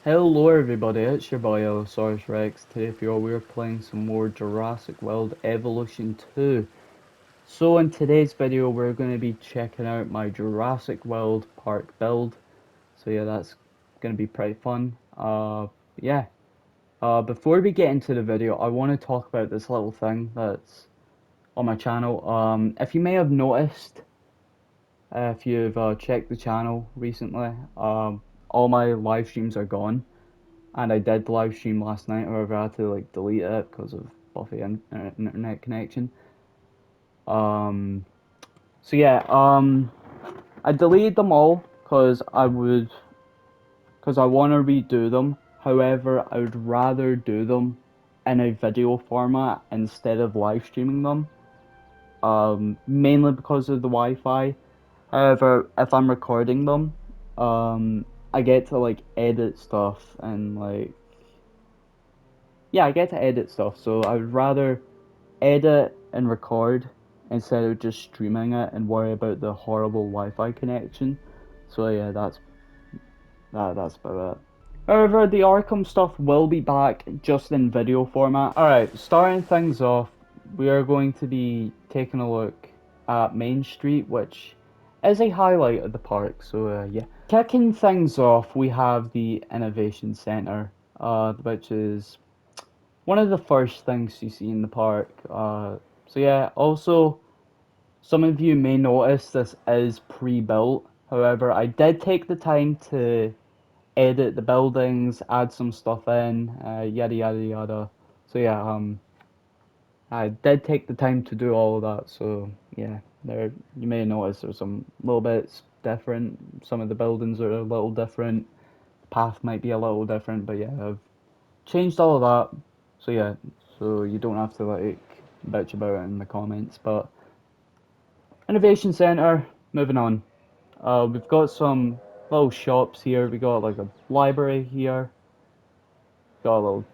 Hello everybody, it's your boy Dilophosaur Rex. Today for you all we're playing some more Jurassic World Evolution 2. So in today's video we're going to be checking out my Jurassic World Park build. So yeah, that's going to be pretty fun. Yeah. Before we get into the video, I want to talk about this little thing that's on my channel. If you may have noticed, if you've checked the channel recently, all my live streams are gone. And I did live stream last night, however I had to like delete it because of Buffy internet connection. Um, so yeah, I deleted them all because I want to redo them. However, I would rather do them in a video format instead of live streaming them. Mainly because of the Wi-Fi. However, if I'm recording them, I get to like edit stuff and like yeah, I get to edit stuff, so I would rather edit and record instead of just streaming it and worry about the horrible Wi-Fi connection. So yeah, that's about it. However, the Arkham stuff will be back just in video format. Alright, starting things off, we are going to be taking a look at Main Street, which is a highlight of the park, so yeah. Kicking things off, we have the Innovation Centre, which is one of the first things you see in the park. So yeah, also some of you may notice this is pre-built. However, I did take the time to edit the buildings, add some stuff in, yada yada yada. So yeah, I did take the time to do all of that. So yeah, there you may notice there's some little bits different. Some of the buildings are a little different. The path might be a little different, but yeah, I've changed all of that. So yeah, so you don't have to like bitch about it in the comments. But Innovation Centre, moving on. We've got some little shops here. We got like a library here. Got a little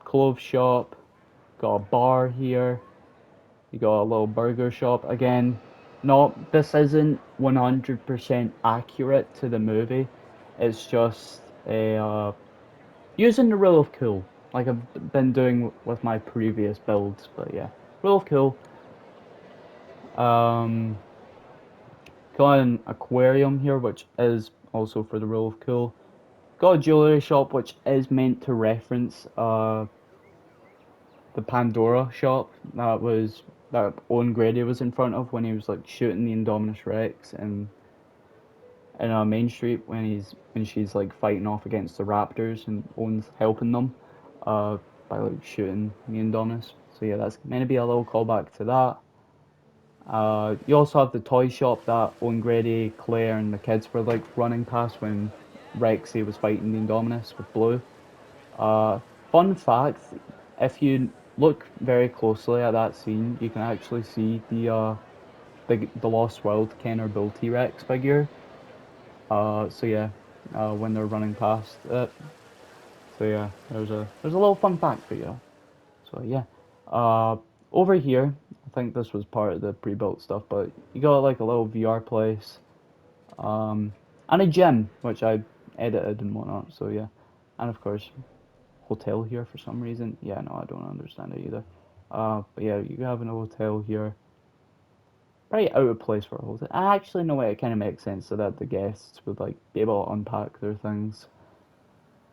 clothes shop. Got a bar here. You got a little burger shop. Again, not this isn't 100% accurate to the movie. It's just a using the rule of cool, like I've been doing with my previous builds, but yeah. Rule of cool. Um, got an aquarium here, which is also for the rule of cool. Got a jewelry shop, which is meant to reference the Pandora shop that Owen Grady was in front of when he was like shooting the Indominus Rex and in Main Street when she's like fighting off against the Raptors and Owen's helping them by like shooting the Indominus. So yeah, that's meant to be a little callback to that. You also have the toy shop that Owen Grady, Claire, and the kids were like running past when Rexy was fighting the Indominus with Blue. Uh, Fun fact: if you look very closely at that scene, you can actually see the Lost World Kenner Bull T-Rex figure. So yeah, when they're running past it. So yeah, there's a little fun fact for you. So yeah, uh, over here, I think this was part of the pre-built stuff, but you got like a little VR place, um, and a gym which I edited and whatnot. So yeah, and of course, hotel here for some reason. Yeah, no, I don't understand it either. But yeah, you have a hotel here. Pretty out of place for a hotel. Actually, no way. It kind of makes sense so that the guests would like be able to unpack their things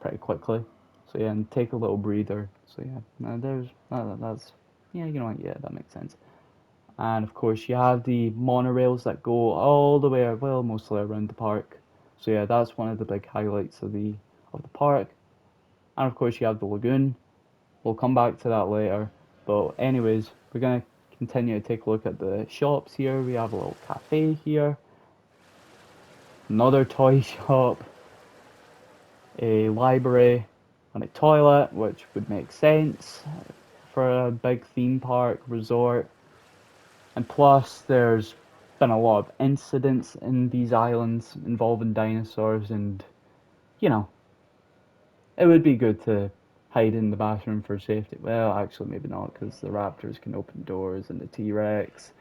pretty quickly. So yeah, and take a little breather. So yeah, that's yeah, you know what? Yeah, that makes sense. And of course, you have the monorails that go all the way, well, mostly around the park. So yeah, that's one of the big highlights of the park. And of course, you have the lagoon. We'll come back to that later. But anyways, we're gonna continue to take a look at the shops here. We have a little cafe here, another toy shop, a library, and a toilet, which would make sense for a big theme park resort. And plus, there's been a lot of incidents in these islands involving dinosaurs, and you know, it would be good to hide in the bathroom for safety. Well, actually, maybe not, because the raptors can open doors and the T Rex.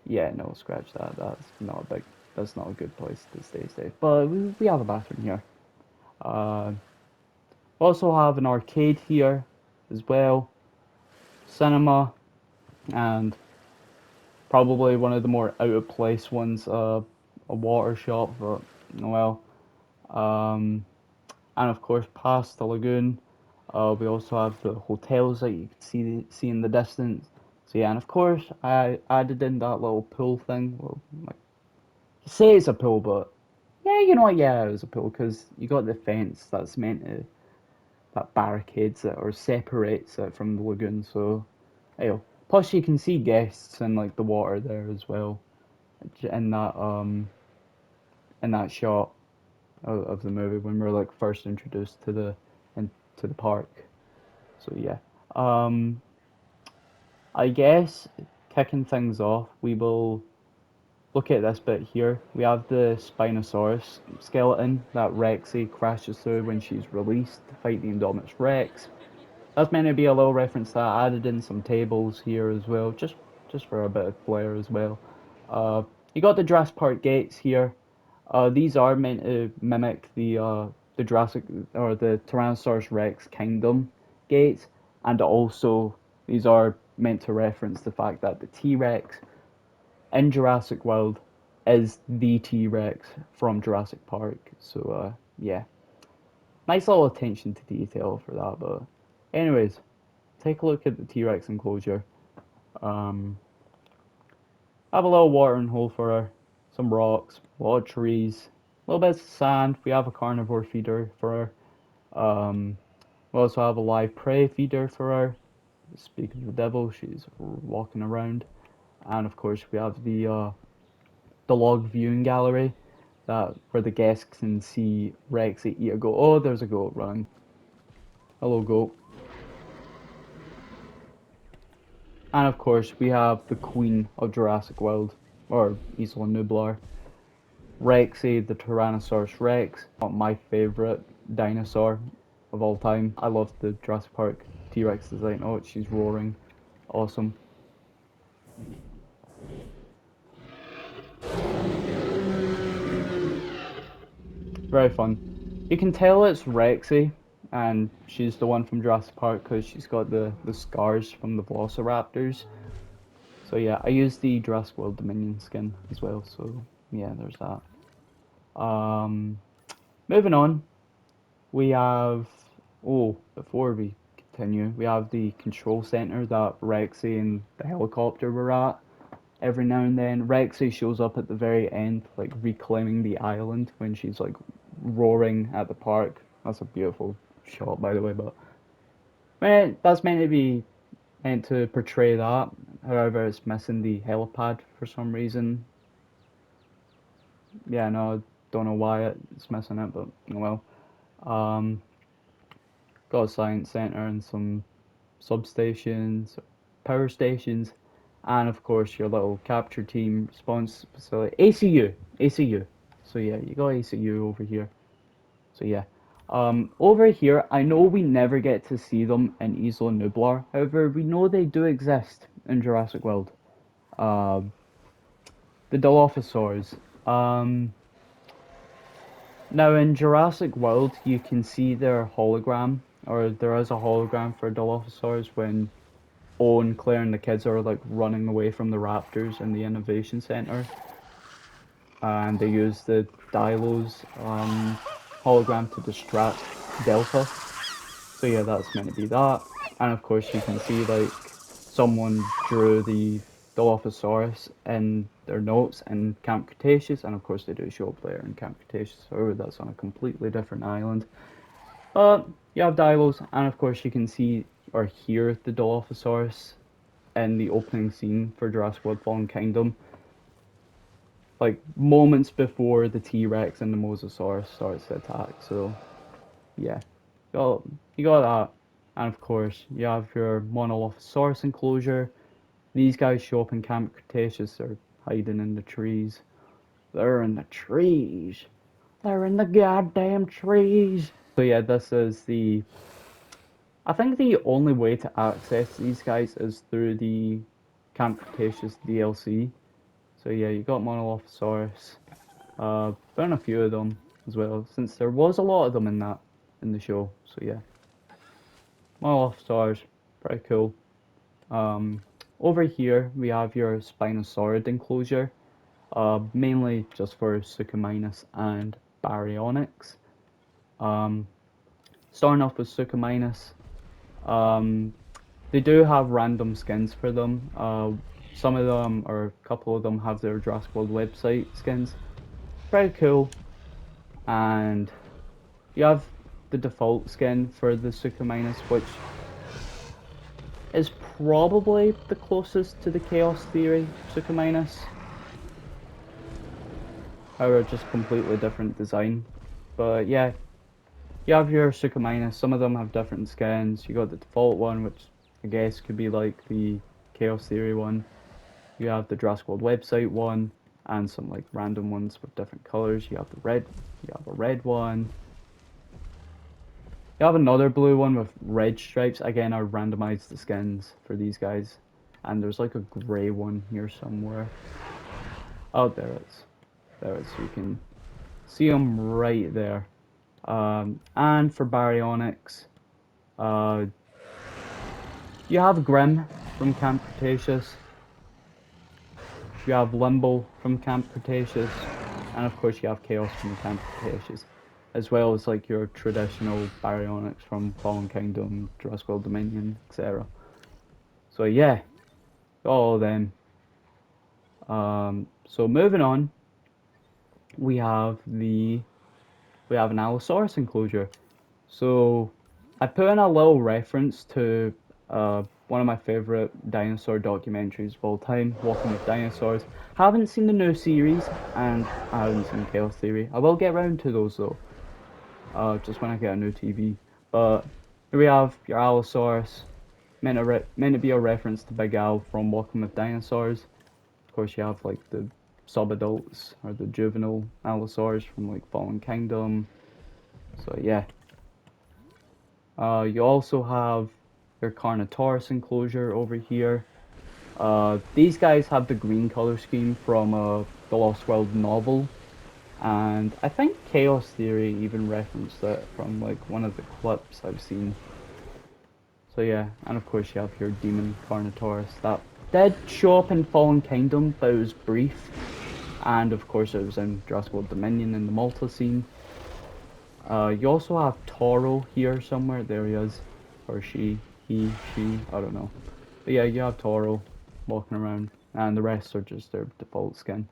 Yeah, no, scratch that. That's not a good place to stay safe. But we have a bathroom here. Uh, Also have an arcade here as well, cinema, and probably one of the more out of place ones, a water shop, but well. Um, and of course, past the lagoon, we also have the hotels that you can see in the distance. So yeah, and of course, I added in that little pool thing. Well, like, you say it's a pool, but yeah, you know what? Yeah, it was a pool because you got the fence that's meant to that barricades it or separates it from the lagoon. So, hey, plus you can see guests in like the water there as well in that shot of the movie when we're like first introduced to the park. So yeah, um, I guess kicking things off, we will look at this bit here. We have the Spinosaurus skeleton that Rexy crashes through when she's released to fight the Indominus Rex. That's meant to be a little reference that I added in some tables here as well, just for a bit of flair as well. Uh, you got the Jurassic Park gates here. These are meant to mimic the Jurassic or the Tyrannosaurus Rex kingdom gates, and also these are meant to reference the fact that the T Rex in Jurassic World is the T Rex from Jurassic Park. So yeah, nice little attention to detail for that. But anyways, take a look at the T Rex enclosure. Um, have a little watering hole for her, some rocks, a lot of trees, a little bit of sand. We have a carnivore feeder for her. We also have a live prey feeder for her. Speaking of the devil, she's walking around. And of course, we have the log viewing gallery that where the guests can see Rex eat a goat. Oh, there's a goat running. Hello, goat. And of course, we have the queen of Jurassic World, or Isla Nublar, Rexy, the Tyrannosaurus Rex, my favourite dinosaur of all time. I love the Jurassic Park T-Rex design. Oh, she's roaring. Awesome. Very fun. You can tell it's Rexy, and she's the one from Jurassic Park because she's got the scars from the Velociraptors. So yeah, I used the Jurassic World Dominion skin as well, so yeah, there's that. Um, moving on, we have, oh, before we continue, we have the control center that Rexy and the helicopter were at. Every now and then, Rexy shows up at the very end, like reclaiming the island when she's like roaring at the park. That's a beautiful shot, by the way, but man, that's meant to portray that. However, it's missing the helipad for some reason. Yeah, no, I don't know why it's missing it, but oh well. Um, got a science center and some substations, power stations, and of course your little capture team response facility. ACU, ACU. So yeah, you got ACU over here. So yeah. Over here, I know we never get to see them in Isla Nublar. However, we know they do exist in Jurassic World. Um, the Dilophosaurs. Now in Jurassic World, you can see their hologram, or there is a hologram for Dilophosaurs when Owen, Claire, and the kids are like running away from the raptors in the Innovation Center, and they use the Dilo's hologram to distract Delta. So yeah, that's meant to be that. And of course, you can see like someone drew the Dilophosaurus in their notes in Camp Cretaceous, and of course they do show up there in Camp Cretaceous. However, that's on a completely different island. But you have Dilos, and of course you can see or hear the Dilophosaurus in the opening scene for Jurassic World Fallen Kingdom, like moments before the T-Rex and the Mosasaurus starts to attack. So yeah, you got that, and of course you have your Monolophosaurus Enclosure. These guys show up in Camp Cretaceous. They're hiding in the trees. They're in the trees. They're in the goddamn trees. So yeah, this is the. I think the only way to access these guys is through the Camp Cretaceous DLC. So yeah, you got Monolophosaurus. Found a few of them as well, since there was a lot of them in that in the show. So yeah, Monolophosaurs, pretty cool. Over here we have your Spinosaurid Enclosure, mainly just for Suchomimus and Baryonyx. Starting off with Suchomimus, they do have random skins for them. Some of them, or a couple of them, have their Jurassic World website skins. Pretty cool. And you have the default skin for the Suchomimus, which is probably the closest to the Chaos Theory Suchomimus. However, just completely different design. But yeah, you have your Suchomimus. Some of them have different skins. You got the default one, which I guess could be like the Chaos Theory one. You have the Jurassic World website one, and some like random ones with different colors. You have the red. You have a red one. You have another blue one with red stripes. Again, I randomized the skins for these guys. And there's like a grey one here somewhere. Oh, there it is. There it is. You can see them right there. And for Baryonyx, you have Grim from Camp Cretaceous. You have Limbo from Camp Cretaceous. And of course you have Chaos from Camp Cretaceous. As well as like your traditional Baryonyx from Fallen Kingdom, Jurassic World Dominion, etc. So yeah, all of them. So moving on, we have an Allosaurus enclosure. So I put in a little reference to one of my favorite dinosaur documentaries of all time, Walking with Dinosaurs. Haven't seen the new series, and I haven't seen Chaos Theory. I will get around to those though, just when I get a new TV. But here we have your Allosaurus, meant to be a reference to Big Al from Walking with Dinosaurs. Of course, you have like the sub-adults or the juvenile Allosaurs from like Fallen Kingdom. So yeah. You also have your Carnotaurus enclosure over here. These guys have the green color scheme from the Lost World novel, and I think Chaos Theory even referenced it from like one of the clips I've seen. So yeah, and of course you have your Demon Carnotaurus that did show up in Fallen Kingdom, but it was brief, and of course it was in Jurassic World Dominion in the Malta scene. You also have Toro here somewhere. There he is. Or she. He. She. I don't know. But yeah, you have Toro walking around. And the rest are just their default skin.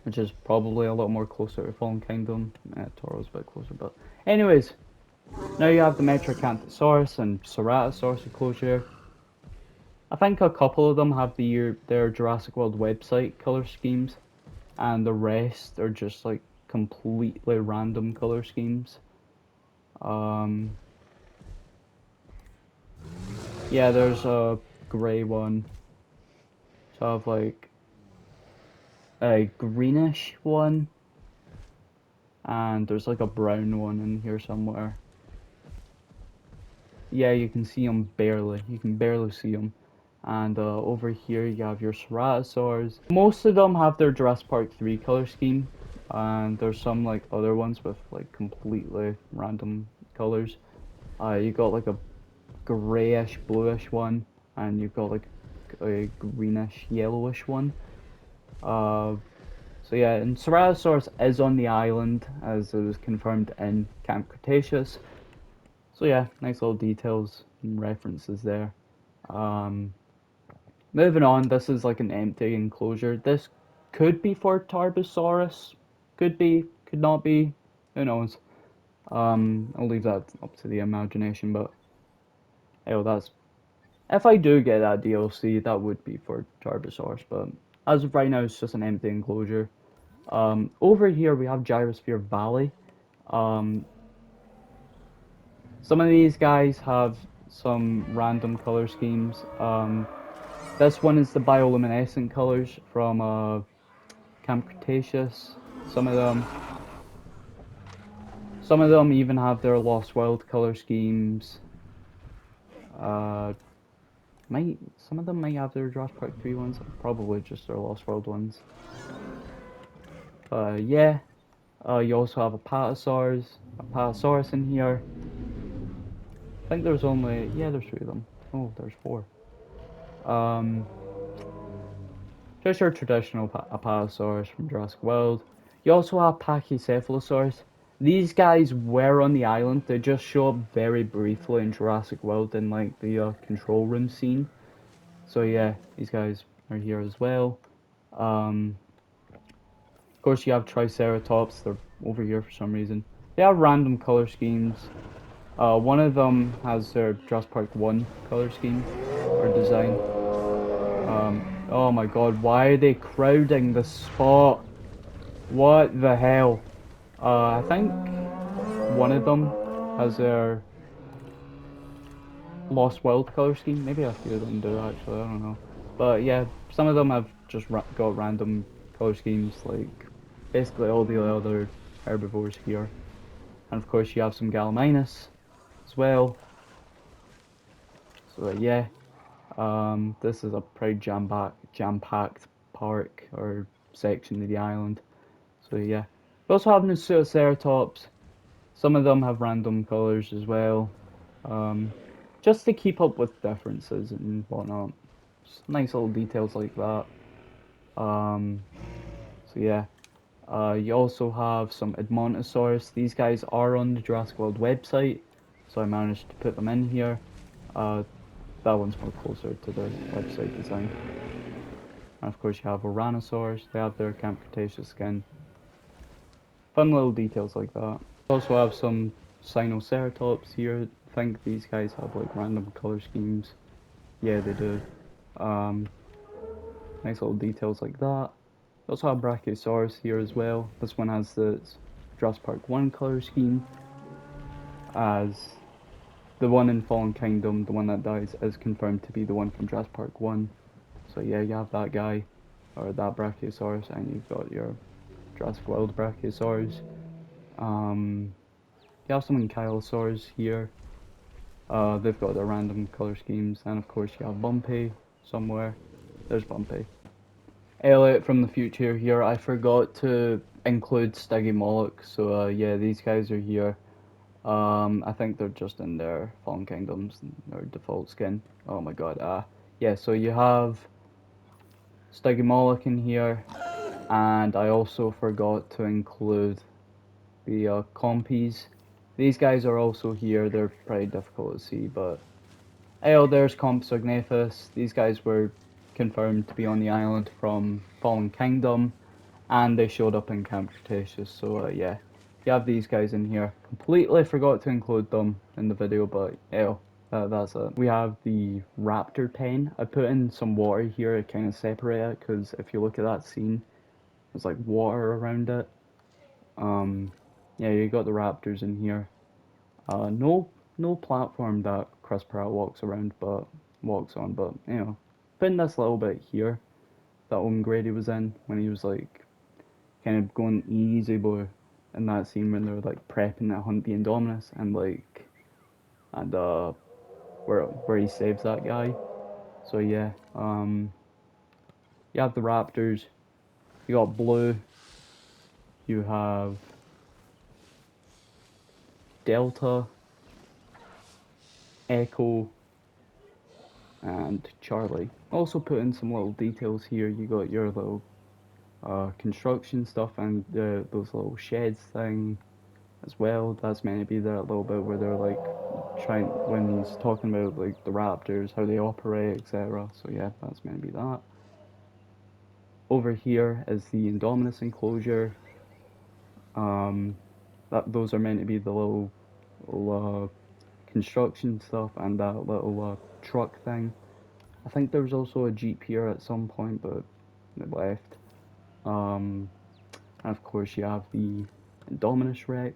Which is probably a lot more closer to Fallen Kingdom. Toro's a bit closer. But anyways. Now you have the Metracanthosaurus and Ceratosaurus enclosure. I think a couple of them have their Jurassic World website color schemes. And the rest are just like completely random color schemes. Yeah, there's a grey one. So I have like a greenish one, and there's like a brown one in here somewhere. Yeah, you can see them barely. You can barely see them. And over here you have your Ceratosaurs. Most of them have their Jurassic Park 3 color scheme, and there's some like other ones with like completely random colors. You got like a grayish bluish one, and you've got like a greenish yellowish one. So yeah, and Ceratosaurus is on the island, as it was confirmed in Camp Cretaceous. So yeah, nice little details and references there. Moving on, this is like an empty enclosure. This could be for Tarbosaurus, could be, could not be, who knows. I'll leave that up to the imagination, but oh, that's, if I do get that DLC, that would be for Tarbosaurus, but as of right now, it's just an empty enclosure. Over here, we have Gyrosphere Valley. Some of these guys have some random color schemes. This one is the bioluminescent colors from Camp Cretaceous. Some of them even have their Lost World color schemes. Some of them might have their Jurassic Park 3 ones, probably just their Lost World ones. Yeah. You also have a Patasaurus in here. I think there's only, yeah, there's 3 of them. Oh, there's 4. Um, just your traditional Apatosaurus from Jurassic World. You also have Pachycephalosaurus. These guys were on the island. They just show up very briefly in Jurassic World in like the control room scene. So yeah, these guys are here as well. Of course, you have Triceratops. They're over here for some reason. They have random color schemes. One of them has their Jurassic Park 1 color scheme or design. Oh my god, why are they crowding the spot? What the hell? I think one of them has their Lost World color scheme. Maybe a few of them do actually, I don't know. But yeah, some of them have just got random color schemes, like basically all the other herbivores here. And of course you have some Gallimimus as well. So yeah, this is a pretty jam-packed park or section of the island. So yeah, we also have Ceratops. Some of them have random colors as well, um, just to keep up with differences and whatnot. Just nice little details like that. Um, so yeah, you also have some Edmontosaurus. These guys are on the Jurassic World website, so I managed to put them in here. Uh, that one's more closer to the website design. And of course you have Oranosaurs. They have their Camp Cretaceous skin. Fun little details like that. Also have some Sinoceratops here. I think these guys have like random color schemes. Yeah, they do. Um, nice little details like that. Also have Brachiosaurus here as well. This one has the Jurassic Park 1 color scheme, as the one in Fallen Kingdom, the one that dies, is confirmed to be the one from Jurassic Park 1. So yeah, you have that guy, or that Brachiosaurus, and you've got your Jurassic World Brachiosaurus. You have some Ankylosaurs here. They've got their random color schemes, and of course you have Bumpy somewhere. There's Bumpy. Elliot from the future here. I forgot to include Stygimoloch, so yeah, these guys are here. I think they're just in their Fallen Kingdoms, their default skin. Oh my god. Yeah. So you have Stygimoloch in here, and I also forgot to include the compies. These guys are also here. They're pretty difficult to see, but oh, there's Compsognathus. These guys were confirmed to be on the island from Fallen Kingdom, and they showed up in Camp Cretaceous. So yeah, you have these guys in here. Completely forgot to include them in the video, but that's it. We have the Raptor Pen. I put in some water here to kind of separate it, because if you look at that scene, there's like water around it. Yeah, you got the raptors in here. No platform that Chris Pratt walks on, but putting this little bit here that Owen Grady was in when he was like kind of going easy boy in that scene when they were like prepping to hunt the Indominus and where he saves that guy. So yeah, you have the raptors, you got Blue, you have Delta, Echo, and Charlie. Also put in some little details here. You got your little construction stuff and those little sheds thing as well. That's meant to be that little bit where they're like trying, when he's talking about like the raptors, how they operate, etc. So yeah, that's meant to be that. Over here is the Indominus Enclosure. Those are meant to be the little construction stuff and that little truck thing. I think there was also a Jeep here at some point, but it left. And of course you have the Indominus Rex.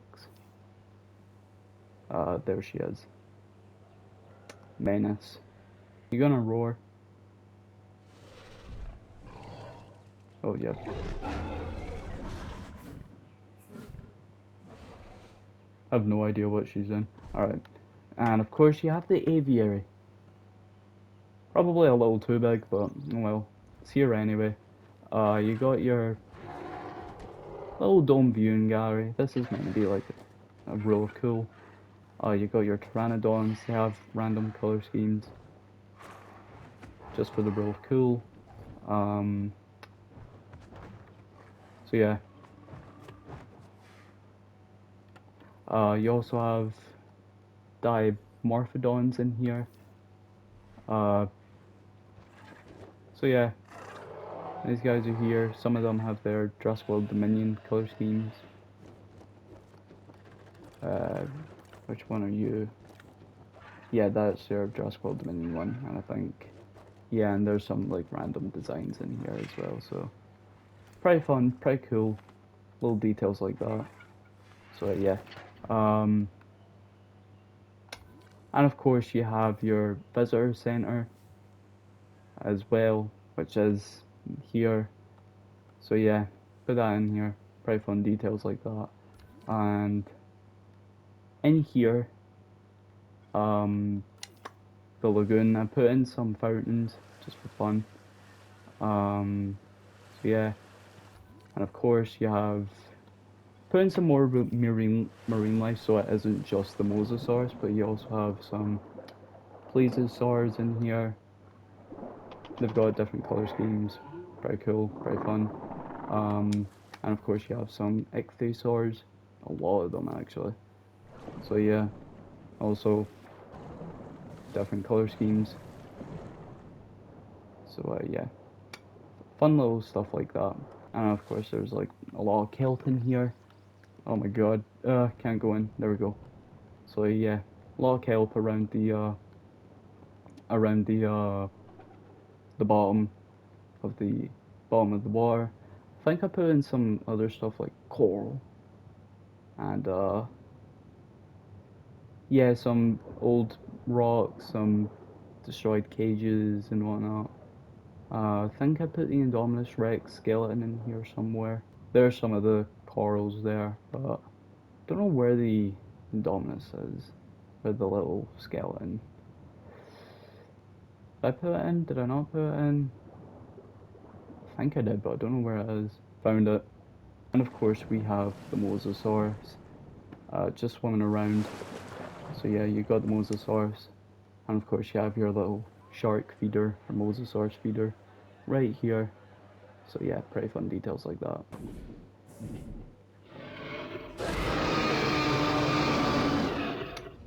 There she is. Menace. You gonna roar? Oh yeah. I have no idea what she's in. Alright. And of course you have the Aviary. Probably a little too big, but well, it's here anyway. You got your Little dome viewing gallery. This is meant to be like a real cool. You got your pteranodons. They have random color schemes just for the real cool. So yeah. You also have dimorphodons in here. So yeah, these guys are here. Some of them have their Jurassic World Dominion color schemes. Which one are you? Yeah, that's your Jurassic World Dominion one, and I think, yeah, and there's some like random designs in here as well, so pretty fun, pretty cool, little details like that. So yeah, um, and of course you have your visitor center as well, which is here. So yeah, put that in here, pretty fun details like that. And in here, um, the lagoon, I put in some fountains just for fun. So yeah, and of course you have put in some more marine life, so it isn't just the mosasaurs, but you also have some plesiosaurs in here. They've got different color schemes, pretty cool, pretty fun. And of course you have some ichthyosaurs, a lot of them actually. So yeah, also different color schemes. So yeah, fun little stuff like that. And of course there's like a lot of kelp in here. Oh my god, can't go in. There we go. So yeah, a lot of kelp around the bottom of the water. I think I put in some other stuff like coral and yeah, some old rocks, some destroyed cages and whatnot. I think I put the Indominus Rex skeleton in here somewhere. There's some of the corals there, but don't know where the Indominus is, or the little skeleton. Did I put it in? Did I not put it in? I think I did, but I don't know where it is. Found it. And of course we have the Mosasaurus, just swimming around. So yeah, you got the Mosasaurus. And of course you have your little shark feeder, or Mosasaurus feeder, right here. So yeah, pretty fun details like that.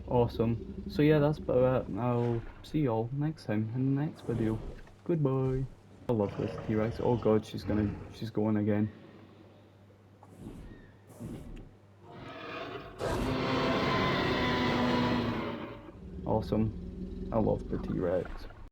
Awesome. So yeah, that's about it. I'll see y'all next time in the next video. Goodbye. I love this T-Rex. Oh god, she's going again. Awesome. I love the T-Rex.